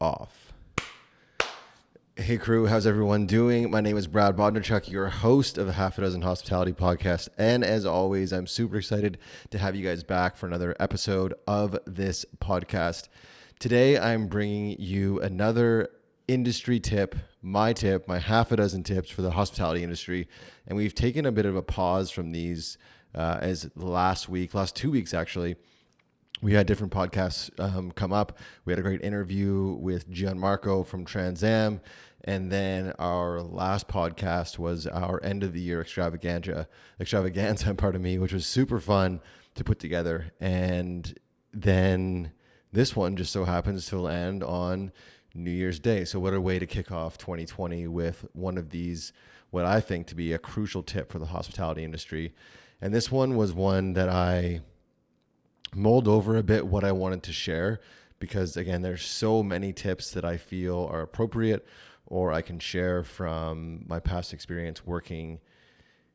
off. Hey crew, how's everyone doing? My name is Brad Bodnarchuk, your host of the Half a Dozen Hospitality Podcast. And as always, I'm super excited to have you guys back for another episode of this podcast. Today, I'm bringing you another industry tip, my half a dozen tips for the hospitality industry. And we've taken a bit of a pause from these as last 2 weeks actually. We had different podcasts come up. We had a great interview with Gianmarco from Trans Am. And then our last podcast was our end of the year extravaganza, which was super fun to put together. And then this one just so happens to land on New Year's Day. So what a way to kick off 2020 with one of these, what I think to be a crucial tip for the hospitality industry. And this one was one that I mulled over a bit what I wanted to share, because again, there's so many tips that I feel are appropriate or I can share from my past experience working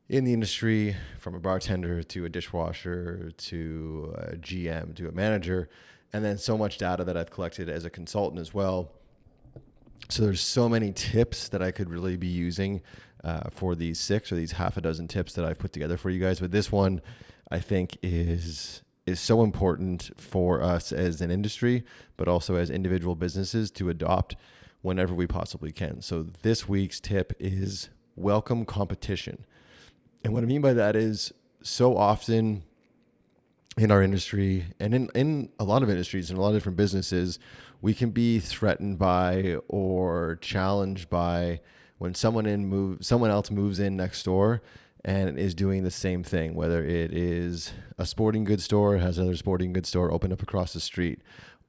in the industry, from a bartender to a dishwasher to a GM to a manager, and then so much data that I've collected as a consultant as well. So there's so many tips that I could really be using for these 6 or these half a dozen tips that I've put together for you guys. But this one I think is so important for us as an industry, but also as individual businesses to adopt whenever we possibly can. So this week's tip is welcome competition. And what I mean by that is, so often in our industry and in a lot of industries and a lot of different businesses, we can be threatened by or challenged by when someone else moves in next door and is doing the same thing, whether it is a sporting goods store, has another sporting goods store open up across the street,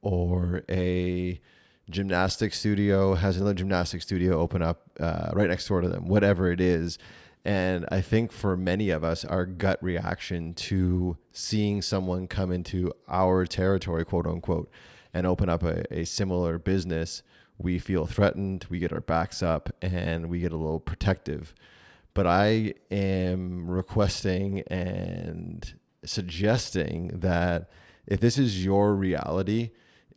or a gymnastics studio has another gymnastics studio open up right next door to them, whatever it is. And I think for many of us, our gut reaction to seeing someone come into our territory, quote unquote, and open up a similar business, we feel threatened, we get our backs up, and we get a little protective. But I am requesting and suggesting that if this is your reality,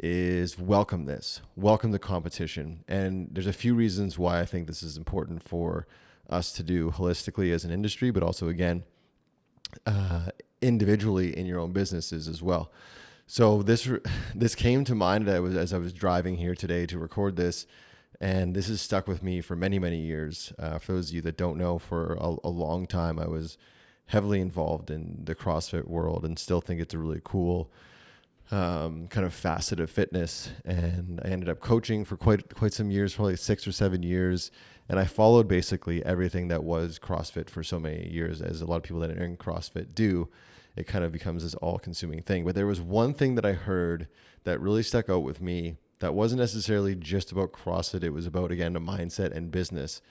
is welcome this. Welcome the competition. And there's a few reasons why I think this is important for us to do holistically as an industry, but also, again, individually in your own businesses as well. So this came to mind as I was driving here today to record this. And this has stuck with me for many, many years. For those of you that don't know, for a long time, I was heavily involved in the CrossFit world and still think it's a really cool kind of facet of fitness. And I ended up coaching for quite some years, probably 6 or 7 years. And I followed basically everything that was CrossFit for so many years, as a lot of people that are in CrossFit do. It kind of becomes this all-consuming thing. But there was one thing that I heard that really stuck out with me that wasn't necessarily just about CrossFit. It was about, again, a mindset and business.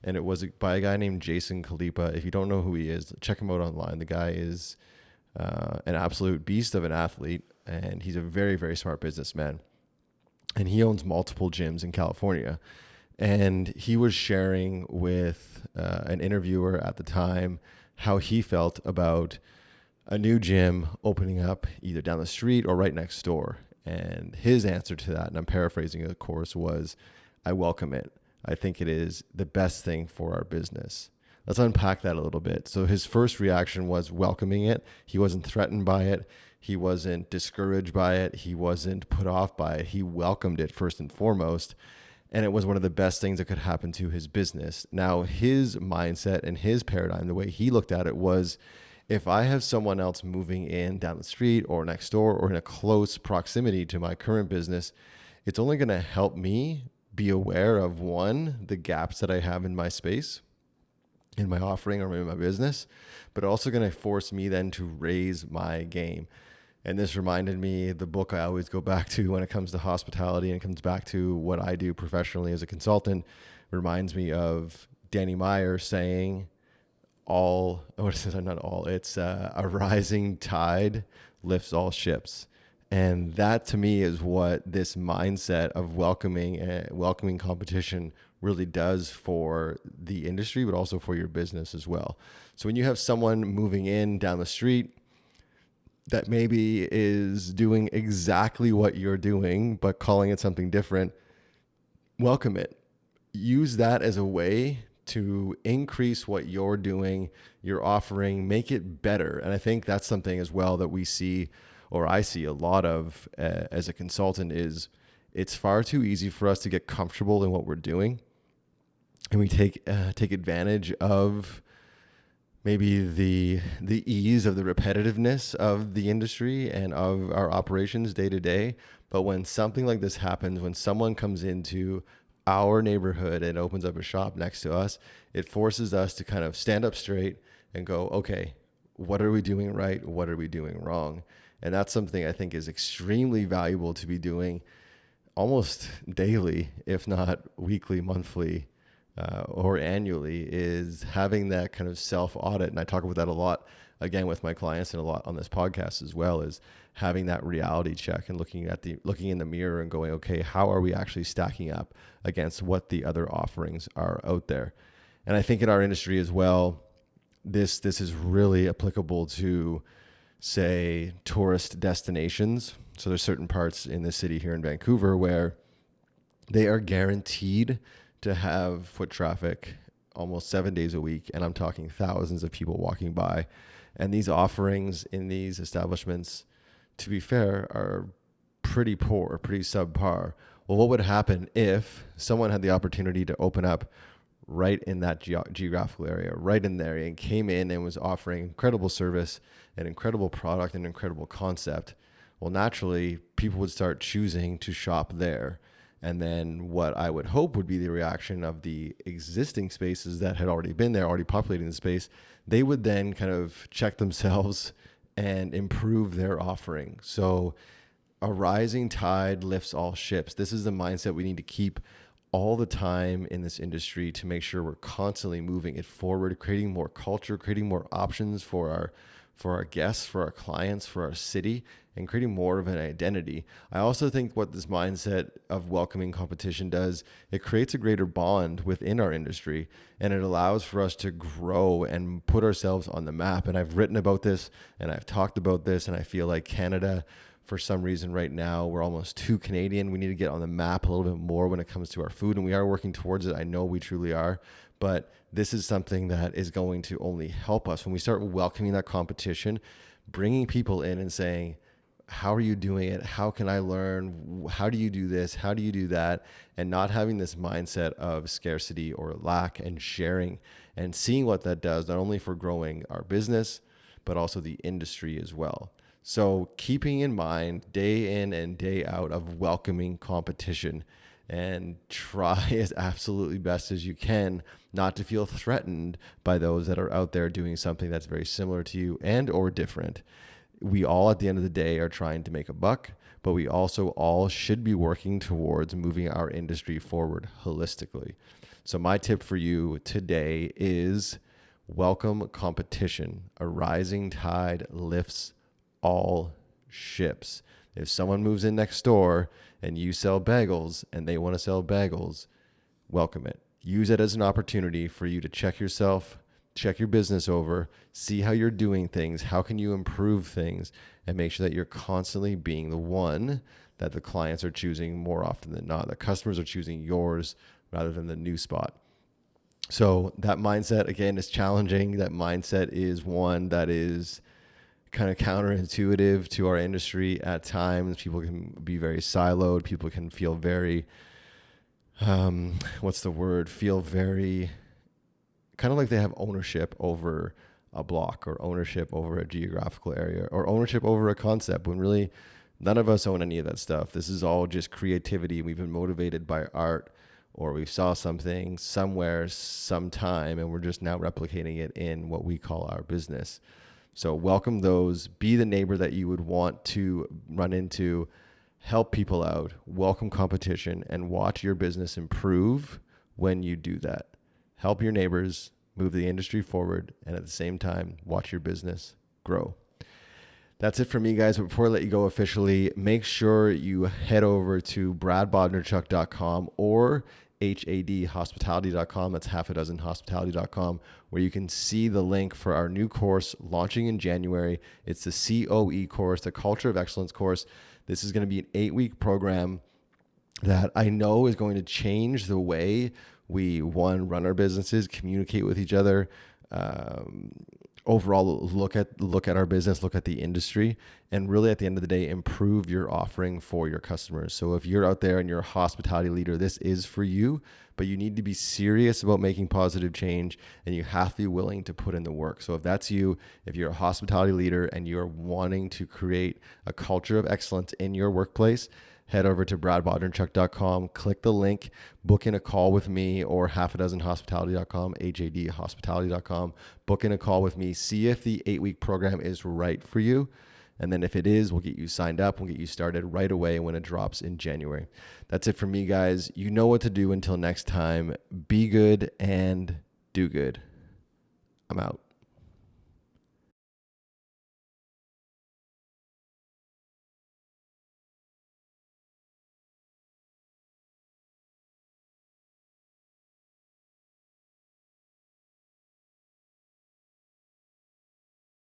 And it was by a guy named Jason Kalipa. If you don't know who he is, check him out online. The guy is an absolute beast of an athlete, and he's a very, very smart businessman. And he owns multiple gyms in California. And he was sharing with an interviewer at the time how he felt about a new gym opening up either down the street or right next door. And his answer to that, and I'm paraphrasing of course, was, I welcome it. I think it is the best thing for our business. Let's unpack that a little bit. So his first reaction was welcoming it. He wasn't threatened by it. He wasn't discouraged by it. He wasn't put off by it. He welcomed it first and foremost. And it was one of the best things that could happen to his business. Now, his mindset and his paradigm, the way he looked at it was, if I have someone else moving in down the street or next door or in a close proximity to my current business, it's only going to help me be aware of, one, the gaps that I have in my space, in my offering or in my business, but also going to force me then to raise my game. And this reminded me, the book I always go back to when it comes to hospitality and comes back to what I do professionally as a consultant, reminds me of Danny Meyer saying, it's a rising tide lifts all ships. And that to me is what this mindset of welcoming competition really does for the industry, but also for your business as well. So when you have someone moving in down the street that maybe is doing exactly what you're doing, but calling it something different, welcome it. Use that as a way to increase what you're doing, you're offering, make it better. And I think that's something as well that we see, or I see a lot of as a consultant, is it's far too easy for us to get comfortable in what we're doing, and we take advantage of maybe the ease of the repetitiveness of the industry and of our operations day to day. But when something like this happens, when someone comes into our neighborhood and opens up a shop next to us, it forces us to kind of stand up straight and go, okay, what are we doing right? What are we doing wrong? And that's something I think is extremely valuable to be doing almost daily, if not weekly, monthly, or annually, is having that kind of self audit. And I talk about that a lot, again, with my clients and a lot on this podcast as well, is having that reality check and looking in the mirror and going, okay, how are we actually stacking up against what the other offerings are out there? And I think in our industry as well, this is really applicable to, say, tourist destinations. So there's certain parts in the city here in Vancouver where they are guaranteed to have foot traffic almost 7 days a week. And I'm talking thousands of people walking by. And these offerings in these establishments, to be fair, are pretty poor, pretty subpar. Well, what would happen if someone had the opportunity to open up right in that geographical area, right in there, and came in and was offering incredible service, an incredible product, an incredible concept? Well, naturally, people would start choosing to shop there. And then what I would hope would be the reaction of the existing spaces that had already been there, already populating the space, they would then kind of check themselves and improve their offering. So a rising tide lifts all ships. This is the mindset we need to keep all the time in this industry to make sure we're constantly moving it forward, creating more culture, creating more options for our guests, for our clients, for our city, and creating more of an identity. I also think what this mindset of welcoming competition does, it creates a greater bond within our industry, and it allows for us to grow and put ourselves on the map. And I've written about this and I've talked about this, and I feel like Canada, for some reason right now, we're almost too Canadian. We need to get on the map a little bit more when it comes to our food, and we are working towards it. I know we truly are, but this is something that is going to only help us when we start welcoming that competition, bringing people in and saying, how are you doing it? How can I learn? How do you do this? How do you do that? And not having this mindset of scarcity or lack, and sharing and seeing what that does, not only for growing our business, but also the industry as well. So keeping in mind day in and day out of welcoming competition, and try as absolutely best as you can not to feel threatened by those that are out there doing something that's very similar to you and or different. We all, at the end of the day, are trying to make a buck, but we also all should be working towards moving our industry forward holistically. So my tip for you today is welcome competition. A rising tide lifts all ships. If someone moves in next door and you sell bagels and they want to sell bagels, welcome it. Use it as an opportunity for you to check yourself, check your business over, see how you're doing things, how can you improve things, and make sure that you're constantly being the one that the clients are choosing more often than not. The customers are choosing yours rather than the new spot. So that mindset, again, is challenging. That mindset is one that is kind of counterintuitive to our industry at times. People can be very siloed. People can feel very, feel very kind of like they have ownership over a block, or ownership over a geographical area, or ownership over a concept, when really none of us own any of that stuff. This is all just creativity. We've been motivated by art, or we saw something somewhere, sometime, and we're just now replicating it in what we call our business. So welcome those, be the neighbor that you would want to run into, help people out, welcome competition, and watch your business improve when you do that. Help your neighbors, move the industry forward, and at the same time, watch your business grow. That's it for me, guys. But before I let you go officially, make sure you head over to bradbodnarchuk.com or hadhospitality.com. That's halfadozenhospitality.com, where you can see the link for our new course launching in January. It's the COE course, the Culture of Excellence course. This is going to be an 8-week program that I know is going to change the way we, one, run our businesses, communicate with each other, um, overall look at our business, look at the industry, and really at the end of the day, improve your offering for your customers. So if you're out there and you're a hospitality leader, this is for you, but you need to be serious about making positive change, and you have to be willing to put in the work. So if that's you, if you're a hospitality leader and you're wanting to create a culture of excellence in your workplace, head over to bradbodnarchuk.com, click the link, book in a call with me, or halfadozenhospitality.com, hajdhospitality.com, book in a call with me, see if the 8-week program is right for you. And then if it is, we'll get you signed up. We'll get you started right away when it drops in January. That's it for me, guys. You know what to do. Until next time, be good and do good. I'm out.